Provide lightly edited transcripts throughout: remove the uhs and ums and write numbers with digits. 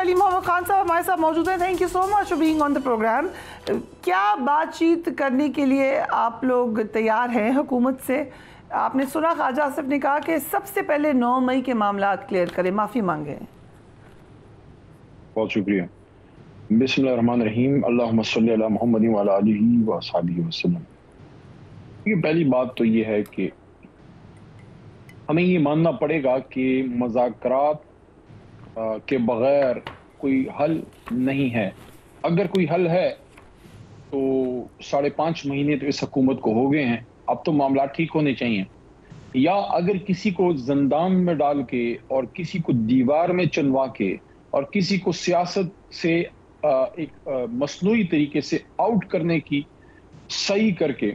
علی محمد خان صاحب ہمارے ساتھ موجود ہیں. Thank you so much for being on the programme. کیا بات چیت کرنے کے لیے آپ لوگ تیار ہیں حکومت سے؟ آپ نے سنا خواجہ آصف نے کہا کہ سب سے پہلے 9 مئی کے معاملات کلیئر کریں، معافی مانگیں. بہت شکریہ. بسم اللہ الرحمن الرحیم. اللہم صلی علی محمد وعلی آلہ وصحبہ وسلم. یہ پہلی بات تو یہ ہے کہ ہمیں یہ ماننا پڑے گا کہ مذاکرات کے بغیر کوئی حل نہیں ہے. اگر کوئی حل ہے تو 5.5 مہینے تو اس حکومت کو ہو گئے ہیں، اب تو معاملات ٹھیک ہونے چاہیے. یا اگر کسی کو زندان میں ڈال کے اور کسی کو دیوار میں چنوا کے اور کسی کو سیاست سے ایک مصنوعی طریقے سے آؤٹ کرنے کی صحیح کر کے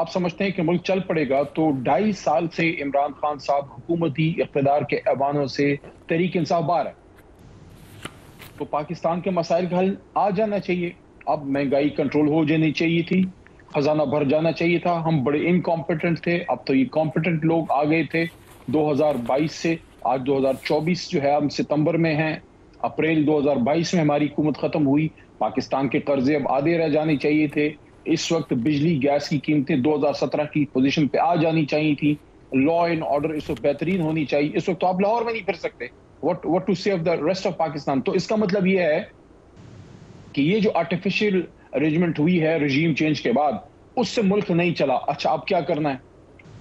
آپ سمجھتے ہیں کہ ملک چل پڑے گا، تو 2.5 سال سے عمران خان صاحب حکومتی اقتدار کے ایوانوں سے تحریک انصاف باہر ہے. تو پاکستان کے مسائل کا حل آ جانا چاہیے. اب مہنگائی کنٹرول ہو جانی چاہیے تھی، خزانہ بھر جانا چاہیے تھا. ہم بڑے انکمپیٹنٹ تھے، اب تو یہ کمپیٹنٹ لوگ آ گئے تھے 2022 سے. آج 2024 جو ہے، ہم ستمبر میں ہیں. اپریل 2022 میں ہماری حکومت ختم ہوئی. پاکستان کے قرضے اب آدھے رہ جانے چاہیے تھے. اس وقت بجلی گیس کی قیمتیں 2017 کی پوزیشن پہ آ جانی چاہیے تھی. لا اینڈ آرڈر اس وقت بہترین ہونی چاہیے. اس وقت تو آپ لاہور میں نہیں پھر سکتے. what to say of the rest of Pakistan. تو اس کا مطلب یہ ہے کہ یہ جو آرٹیفیشل ارینجمنٹ ہوئی ہے رجیم چینج کے بعد، اس سے ملک نہیں چلا. اچھا اب کیا کرنا ہے؟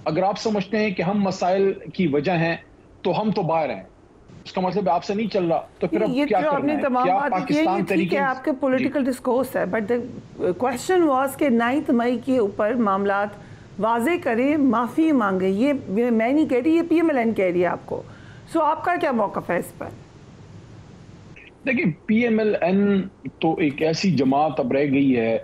اگر آپ سمجھتے ہیں کہ ہم مسائل کی وجہ ہیں تو ہم تو باہر ہیں، اس کا مطلب آپ سے نہیں چل رہا، تو پھر اب کیا کرنا ہے؟ کیا پاکستان طریقے آپ کے پولیٹیکل ڈسکورس ہے، بٹ کویسچن واز کہ 9 مئی کے اوپر معاملات واضح کریں، معافی مانگیں. یہ میں نہیں کہہ رہی، یہ پی ایم ایل این کہہ رہی ہے آپ کو. سو آپ کا کیا موقف ہے اس پر؟ دیکھیں، پی ایم ایل این تو ایک ایسی جماعت اب رہ گئی ہے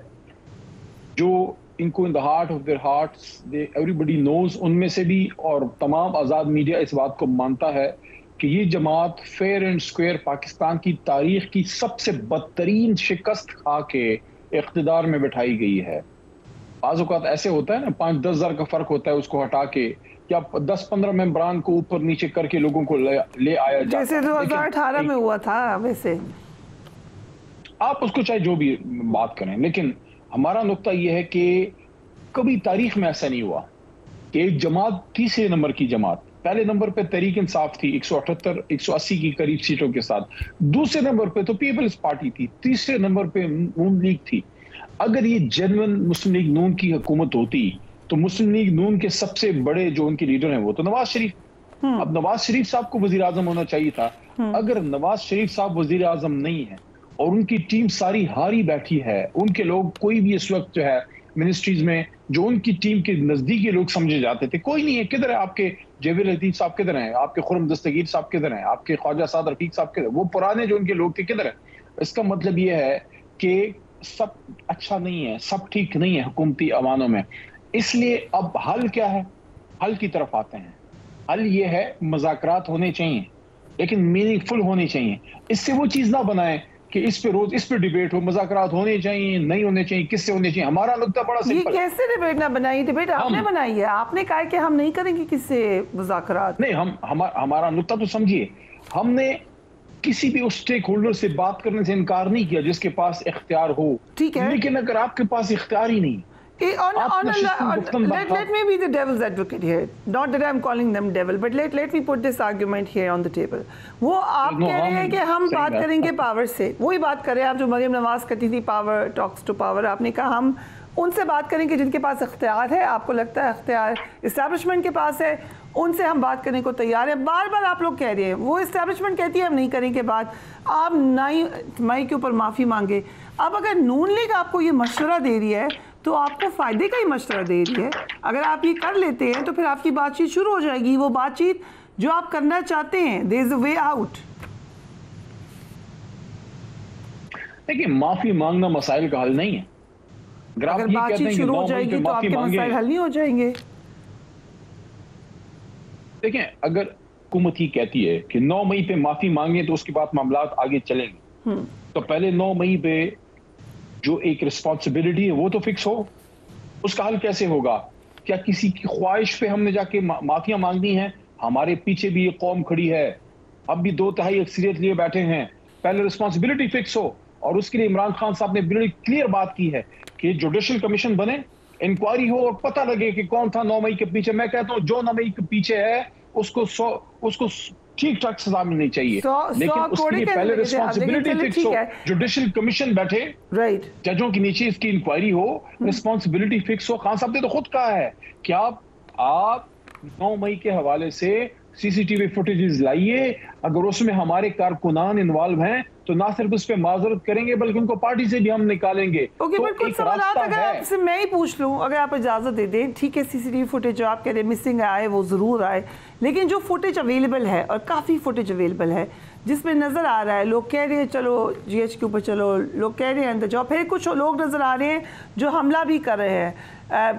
جو ان کو in the heart of their hearts everybody knows, ان میں سے بھی اور تمام آزاد میڈیا اس بات کو مانتا ہے کہ یہ جماعت فیئر اینڈ سکوئر پاکستان کی تاریخ کی سب سے بدترین شکست کھا کے اقتدار میں بٹھائی گئی ہے. بعض اوقات ایسے ہوتا ہے نا، 5-10 ہزار کا فرق ہوتا ہے، اس کو ہٹا کے یا 10-15 ممبران کو اوپر نیچے کر کے لوگوں کو لے آیا جاتا ہے، جیسے 2018 میں ہوا تھا. ویسے آپ اس کو چاہے جو بھی بات کریں، لیکن ہمارا نقطہ یہ ہے کہ کبھی تاریخ میں ایسا نہیں ہوا کہ ایک جماعت تیسرے نمبر کی جماعت، پہلے نمبر پہ تحریک انصاف تھی 178-180 کی قریب سیٹوں کے ساتھ، دوسرے نمبر پہ تو پیپلز پارٹی تھی، تیسرے نمبر پہ نون لیگ تھی. اگر یہ جنون مسلم لیگ نون کی حکومت ہوتی تو مسلم لیگ نون کے سب سے بڑے جو ان کے لیڈر ہیں وہ تو نواز شریف. اب نواز شریف صاحب کو وزیر اعظم ہونا چاہیے تھا. اگر نواز شریف صاحب وزیر اعظم نہیں ہے اور ان کی ٹیم ساری ہاری بیٹھی ہے، ان کے لوگ کوئی بھی اس وقت جو ہے منسٹریز میں جو ان کی ٹیم کے نزدیکی لوگ سمجھے جاتے تھے کوئی نہیں ہے. کدھر ہے آپ کے جیوید لطیف صاحب؟ کدھر ہیں آپ کے خرم دستگیر صاحب؟ کدھر ہیں آپ کے خواجہ سعد رفیق صاحب؟ کدھر؟ وہ پرانے جو ان کے لوگ تھے کدھر ہیں؟ اس کا مطلب یہ ہے کہ سب اچھا نہیں ہے، سب ٹھیک نہیں ہے حکومتی ایوانوں میں. اس لیے اب حل کیا ہے؟ حل کی طرف آتے ہیں. حل یہ ہے مذاکرات ہونے چاہیے، لیکن میننگ فل ہونے چاہیے. اس سے وہ چیز نہ بنائیں کہ اس پہ روز اس پہ ڈیبیٹ ہو. مذاکرات ہونے چاہیے، نہیں ہونے چاہیے، کس سے ہونے چاہیے. ہمارا نقطہ بڑا سمپل ہے. یہ کیسے ڈیبیٹ نہ بنائی؟ ڈیبیٹ آپ نے بنائی ہے. آپ نے کہا کہ ہم نہیں کریں گے کس سے مذاکرات. نہیں، ہمارا نقطہ تو سمجھیے، ہم نے کسی بھی اسٹیک ہولڈر سے بات کرنے سے انکار نہیں کیا جس کے پاس اختیار ہو. ٹھیک ہے، لیکن اگر آپ کے پاس اختیار ہی نہیں، let me be the devil's advocate here. Not that I'm calling them devil, but let me put this argument here on the table. وہ آپ کہہ رہے ہیں کہ ہم بات کریں گے پاور سے. وہی بات کر رہے ہیں آپ جو مریم نواز کرتی تھی، پاور ٹاکس ٹو پاور. آپ نے کہا ہم ان سے بات کریں گے جن کے پاس اختیار ہے. آپ کو لگتا ہے اختیار اسٹیبلشمنٹ کے پاس ہے، ان سے ہم بات کرنے کو تیار ہیں. بار بار آپ لوگ کہہ رہے ہیں وہ اسٹیبلشمنٹ کہتی ہے ہم نہیں کریں گے بات. آپ 9 مئی کے اوپر معافی مانگے. اب اگر نون لیگ آپ کو یہ مشورہ دے رہی ہے تو آپ کو فائدے کا ہی مشورہ دے رہی ہے. اگر آپ یہ کر لیتے ہیں تو پھر آپ کی بات چیت شروع ہو جائے گی، وہ بات چیت جو آپ کرنا چاہتے ہیں. there is a way out. دیکھیں، معافی مانگنا مسائل کا حل نہیں ہے. اگر بات چیت شروع ہو جائے گی تو آپ کے مسائل حل نہیں ہو جائیں گے. دیکھیں، اگر حکومت ہی کہتی ہے کہ 9 مئی پہ معافی مانگیں تو اس کے بعد معاملات آگے چلیں گے، تو پہلے 9 مئی پہ جو ایک رسپانسبلٹی ہے وہ تو فکس ہو. اس کا حل کیسے ہوگا؟ کیا کسی کی خواہش پہ ہم نے جا کے معافیاں مانگنی ہیں؟ ہمارے پیچھے بھی یہ قوم کھڑی ہے، اب بھی 2/3 اکثریت لیے بیٹھے ہیں. پہلے رسپانسبلٹی فکس ہو. اور اس کے لیے عمران خان صاحب نے بڑی کلیئر بات کی ہے کہ جوڈیشل کمیشن بنے, انکوائری ہو اور پتہ لگے کہ کون تھا 9 مئی کے پیچھے. میں کہتا ہوں جو 9 مئی کے پیچھے ہے اس کو ٹھیک ٹھاک سزا ملنی چاہیے, لیکن اس کے لیے پہلے رسپانسبلٹی فکس ہو, جوڈیشل کمیشن بیٹھے, ججوں کے نیچے اس کی انکوائری ہو, رسپانسبلٹی فکس ہو. خان صاحب نے تو خود کہا ہے کہ آپ 9 مئی کے حوالے سے سی سی ٹی وی فوٹیجز لائیے, اگر اس میں ہمارے کارکنان انوالو ہیں تو نہ صرف اس پہ معذرت کریں گے بلکہ ان کو پارٹی سے بھی ہم نکالیں گے. اوکے, پر کچھ سوالات اگر آپ سے میں ہی پوچھ لوں, اگر آپ اجازت دے دیں. ٹھیک ہے, سی سی ٹی وی فوٹیج جو آپ کہہ رہے ہیں مسنگ آئے وہ ضرور آئے, لیکن جو فوٹیج اویلیبل ہے, اور کافی فوٹیج اویلیبل ہے جس میں نظر آ رہا ہے, لوگ کہہ رہے ہیں چلو جی ایچ کیو پر چلو, لوگ کہہ رہے ہیں اندر جاؤ, پھر کچھ لوگ نظر آ رہے ہیں جو حملہ بھی کر رہے ہیں.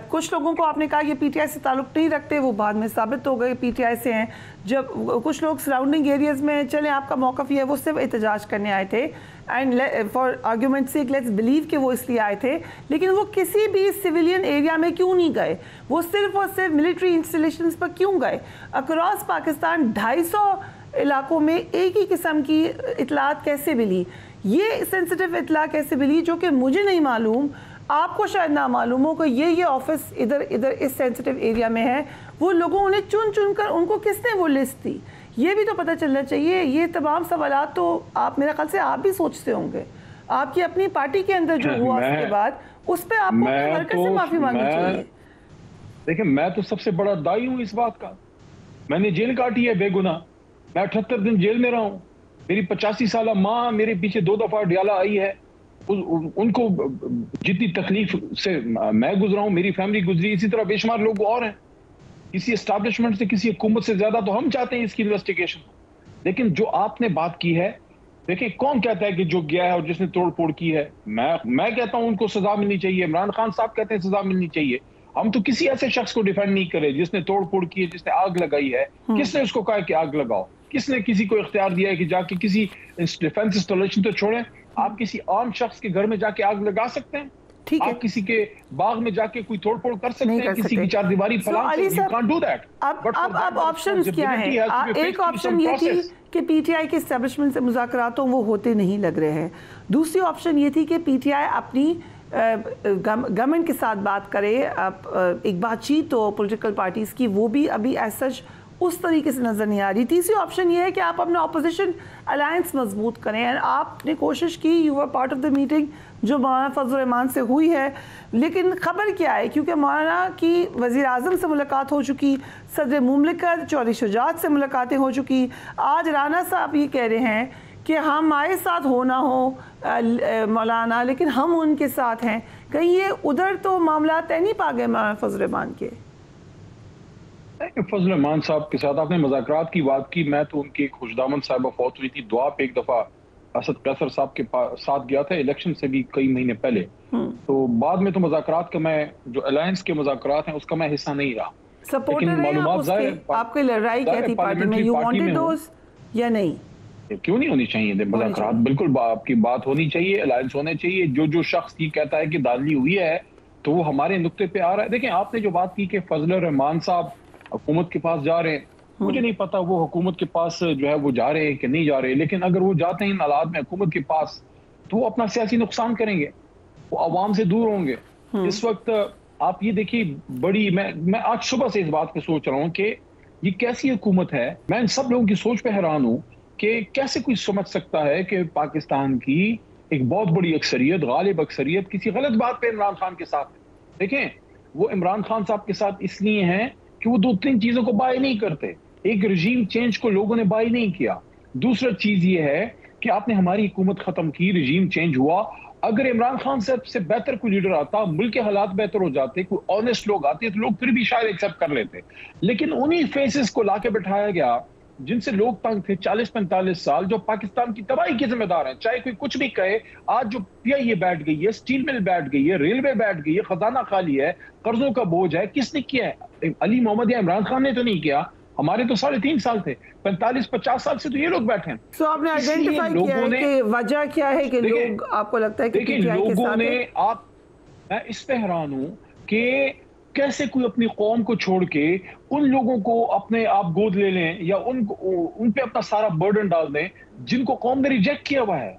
کچھ لوگوں کو آپ نے کہا یہ پی ٹی آئی سے تعلق نہیں رکھتے, وہ بعد میں ثابت ہو گئے پی ٹی آئی سے ہیں. جب کچھ لوگ سراؤنڈنگ ایریاز میں, چلیں آپ کا موقف یہ ہے وہ صرف احتجاج کرنے آئے تھے, and for argument sake let's believe کہ وہ اس لیے آئے تھے, لیکن وہ کسی بھی سویلین ایریا میں کیوں نہیں گئے, وہ صرف اور صرف ملٹری انسٹالیشنز پر کیوں گئے. اکراس پاکستان 250 علاقوں میں ایک ہی قسم کی اطلاعات کیسے ملی, یہ سینسٹیو اطلاع کیسے ملی جو کہ مجھے نہیں معلوم, آپ کو شاید نہ معلوم ہو کہ یہ آفس ادھر اس سینسٹیو ایریا میں ہے. وہ لوگوں نے چن کر ان کو کس نے وہ لسٹ دی, یہ بھی تو پتہ چلنا چاہیے. یہ تمام سوالات تو آپ میرے خیال سے آپ بھی سوچتے ہوں گے, آپ کی اپنی پارٹی کے اندر جو ہوا اس کے بعد اس پہ آپ کو اپنے ورکر سے معافی مانگنی چاہیے. دیکھیں, میں تو سب سے بڑا دائی ہوں اس بات کا. میں نے جیل کاٹی ہے بے گناہ, میں 78 دن جیل میں رہا ہوں. میری 85 سالہ ماں میرے پیچھے 2 دفعہ ڈیالہ آئی ہے, ان کو جتنی تکلیف سے میں گزرا ہوں میری فیملی گزری, اسی طرح بے شمار لوگ اور ہیں. کسی اسٹیبلشمنٹ سے, کسی حکومت سے زیادہ تو ہم چاہتے ہیں اس کی انویسٹیگیشن. لیکن جو آپ نے بات کی ہے, دیکھیں کون کہتا ہے کہ جو گیا ہے اور جس نے توڑ پھوڑ کی ہے, میں کہتا ہوں ان کو سزا ملنی چاہیے. عمران خان صاحب کہتے ہیں سزا ملنی چاہیے. ہم تو کسی ایسے شخص کو ڈیفینڈ نہیں کرے جس نے توڑ پھوڑ کی ہے, جس نے آگ لگائی ہے. کس نے اس کو کہا کہ آگ لگاؤ, کس نے کسی کو اختیار دیا ہے کہ جا کے کسی ڈیفینس انسٹالیشن تو چھوڑیں, آپ کسی عام شخص کے گھر میں جا کے آگ لگا سکتے ہیں, آپ کسی کے باغ میں جا کے کوئی توڑ پھوڑ کر سکتے ہیں, کسی کی چار دیواری پھیلا سکتے ہیں. You can't do that. اب آپشنز کیا ہیں؟ ایک آپشن یہ تھی کہ پی ٹی آئی کے اسٹیبلشمنٹ سے مذاکرات وہ ہوتے نہیں لگ رہے ہیں. دوسری آپشن یہ تھی کہ پی ٹی آئی اپنی گورنمنٹ کے ساتھ بات کرے, ایک بات چیت ہو پولیٹیکل پارٹیز کی, وہ بھی ابھی ایز سچ اس طریقے سے نظر نہیں آ رہی. تیسری آپشن یہ ہے کہ آپ اپنا اپوزیشن الائنس مضبوط کریں. آپ نے کوشش کی, you are part of the meeting جو مولانا فضل الرحمان سے ہوئی ہے, لیکن خبر کیا ہے, کیونکہ مولانا کی وزیر اعظم سے ملاقات ہو چکی, صدر مملکت چودھری شجاعت سے ملاقاتیں ہو چکی. آج رانا صاحب یہ کہہ رہے ہیں کہ ہمارے ساتھ ہونا ہو مولانا, لیکن ہم ان کے ساتھ ہیں. کہیں یہ ادھر تو معاملات طے نہیں پا گئے مولانا فضل الرحمان کے؟ فضل الرحمان صاحب کے ساتھ آپ نے مذاکرات کی بات کی, میں تو ان کی خوشدامن صاحبہ فوت ہوئی تھی, دعا پہ ایک دفعہ اسد قیصر صاحب کے ساتھ گیا تھا الیکشن سے بھی کئی مہینے پہلے. تو بعد میں تو مذاکرات کا, میں جو الائنس کے مذاکرات ہیں اس کا میں حصہ نہیں رہا. لیکن معلومات ظاہر, آپ کی لڑائی کیا تھی پارٹی میں, یو وانٹڈ دوز یا نہیں؟ کیوں نہیں ہونی چاہیے مذاکرات, بالکل آپ کی بات ہونی چاہیے, الائنس ہونے چاہیے. جو شخص یہ کہتا ہے کہ دھاندلی ہوئی ہے تو وہ ہمارے نقطے پہ آ رہا ہے. دیکھیں, آپ نے جو بات کی کہ فضل الرحمان صاحب حکومت کے پاس جا رہے ہیں, مجھے نہیں پتا وہ حکومت کے پاس جو ہے وہ جا رہے ہیں کہ نہیں جا رہے, لیکن اگر وہ جاتے ہیں ان حالات میں حکومت کے پاس تو وہ اپنا سیاسی نقصان کریں گے, وہ عوام سے دور ہوں گے. اس وقت آپ یہ دیکھیے, بڑی میں آج صبح سے اس بات پہ سوچ رہا ہوں کہ یہ کیسی حکومت ہے. میں ان سب لوگوں کی سوچ پہ حیران ہوں کہ کیسے کوئی سمجھ سکتا ہے کہ پاکستان کی ایک بہت بڑی اکثریت, غالب اکثریت کسی غلط بات پہ عمران خان کے ساتھ ہے. دیکھیں, وہ عمران خان صاحب کے ساتھ اس لیے ہیں کہ وہ 2-3 چیزوں کو بائی نہیں کرتے. ایک رجیم چینج کو لوگوں نے بائی نہیں کیا. دوسرا چیز یہ ہے کہ آپ نے ہماری حکومت ختم کی, رجیم چینج ہوا. اگر عمران خان صاحب سے بہتر کوئی لیڈر آتا, ملک کے حالات بہتر ہو جاتے, کوئی آنیسٹ لوگ آتے تو لوگ پھر بھی شاید ایکسیپٹ کر لیتے. لیکن انہی فیسز کو لا کے بٹھایا گیا جن سے لوگ تنگ تھے 40-45 سال, جو پاکستان کی تباہی کے ذمہ دار ہیں. چاہے کوئی کچھ بھی کہے, آج جو پی آئی اے بیٹھ گئی ہے, اسٹیل مل بیٹھ گئی ہے, ریلوے بیٹھ گئی ہے, خزانہ خالی ہے, قرضوں کا بوجھ ہے, کس نے کیا ہے؟ علی محمد یا عمران خان نے تو نہیں کیا. ہمارے تو 3.5 سال تھے, 45-50 سال سے تو یہ لوگ بیٹھے ہیں. سو آپ نے آئیڈینٹیفائی کیا ہے کہ وجہ کیا ہے کہ لوگ, آپ کو لگتا ہے کہ لوگوں نے, میں اس پہ حیران ہوں کہ کیسے کوئی اپنی قوم کو چھوڑ کے ان لوگوں کو اپنے آپ گود لے لیں یا ان پہ اپنا سارا برڈن ڈال دیں جن کو قوم نے ریجیکٹ کیا ہوا ہے؟